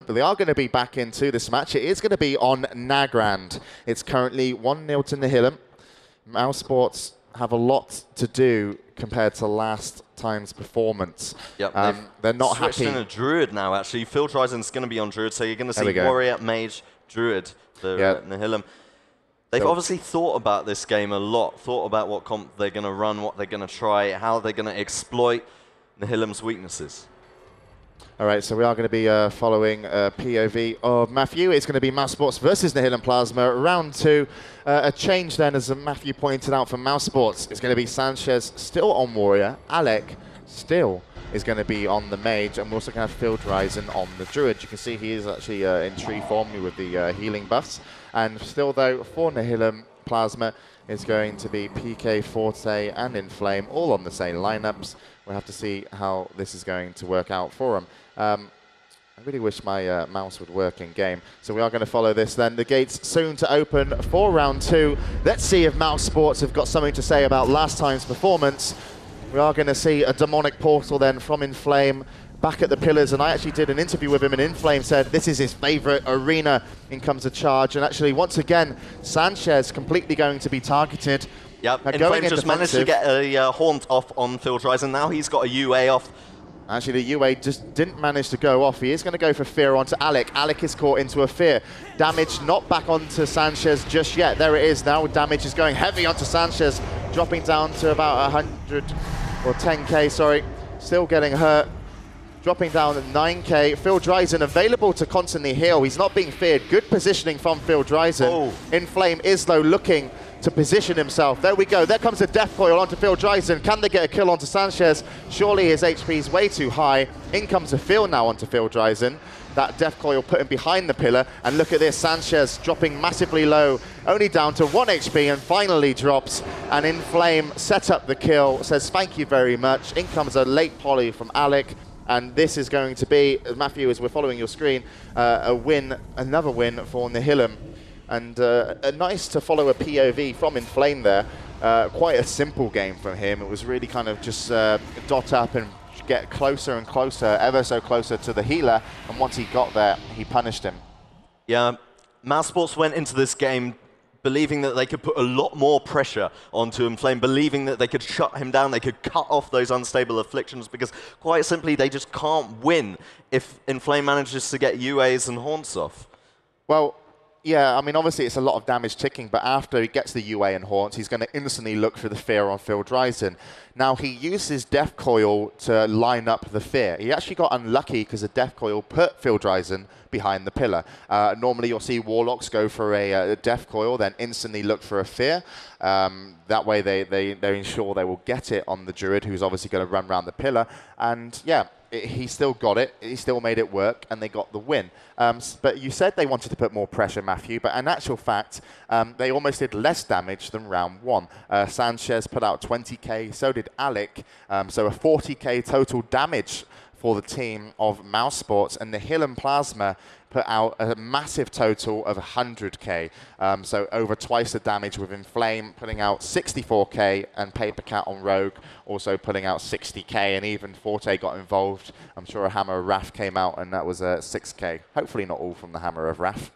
But they are going to be back into this match. It is going to be on Nagrand. It's currently 1-0 to Nihilum. mousesports have a lot to do compared to last time's performance. Yep, they're not switched happy. In a Druid now, actually. Phil Dryzen's going to be on Druid, so you're going to see Warrior, Mage, Druid for Nihilum. They've obviously thought about this game a lot, thought about what comp they're going to run, what they're going to try, how they're going to exploit Nihilum's weaknesses. All right, so we are going to be following POV of Matthew. It's going to be mousesports versus Nihilum Plasma. Round 2, a change then, as Matthew pointed out, for mousesports. It's going to be Sanchez still on Warrior. Alec still is going to be on the Mage. And we're also going to have Phil Dryzen on the Druid. You can see he is actually in tree form with the healing buffs. And still, though, for Nihilum Plasma, is going to be PK, Forte, and Inflame, all on the same lineups. We'll have to see how this is going to work out for them. I really wish my mouse would work in game. So we are going to follow this then. The gates soon to open for round 2. Let's see if mousesports have got something to say about last time's performance. We are going to see a demonic portal then from Inflame back at the pillars, and I actually did an interview with him, and Inflame said this is his favorite arena. In comes a charge, and actually once again Sanchez completely going to be targeted. Yep, Inflame just managed to get a haunt off on Phil Dryzen. Now he's got a UA off. Actually, the UA just didn't manage to go off. He is going to go for Fear onto Alec. Alec is caught into a Fear. Damage not back onto Sanchez just yet. There it is now. Damage is going heavy onto Sanchez, dropping down to about 100 or 10k, sorry. Still getting hurt. Dropping down at 9k. Phil Dryzen available to constantly heal. He's not being feared. Good positioning from Phil Dryzen. Oh. Inflame is, though, looking to position himself. There we go. There comes a Death Coil onto Phil Dryzen. Can they get a kill onto Sanchez? Surely his HP is way too high. In comes a Phil now onto Phil Dryzen. That Death Coil put him behind the pillar. And look at this, Sanchez dropping massively low, only down to 1 HP, and finally drops. And Inflame set up the kill, says thank you very much. In comes a late poly from Alec. And this is going to be, Matthew, as we're following your screen, a win, another win for Nihilum. And nice to follow a POV from Inflame there. Quite a simple game from him. It was really kind of just dot up and get closer and closer, ever so closer to the healer. And once he got there, he punished him. Yeah, mousesports went into this game believing that they could put a lot more pressure onto Inflame, believing that they could shut him down, they could cut off those unstable afflictions, because quite simply they just can't win if Inflame manages to get UAs and haunts off. Well, yeah, I mean, obviously it's a lot of damage ticking, but after he gets the UA and haunts, he's going to instantly look for the Fear on Phil Dryzen. Now, he used his Death Coil to line up the Fear. He actually got unlucky because the Death Coil put Phil Dryzen behind the pillar. Normally, you'll see Warlocks go for a Death Coil, then instantly look for a Fear. That way, they ensure they will get it on the Druid, who's obviously going to run around the pillar. And, yeah, he still got it. He still made it work, and they got the win. But you said they wanted to put more pressure, Matthew, but in actual fact, they almost did less damage than round 1. Sanchez put out 20k, so did Alec, so a 40k total damage for the team of mousesports, and Nihilum Plasma put out a massive total of 100k, so over twice the damage, with Inflame putting out 64k, and Paper Cat on Rogue also putting out 60k, and even Forte got involved. I'm sure a Hammer of Wrath came out, and that was 6k. Hopefully not all from the Hammer of Wrath.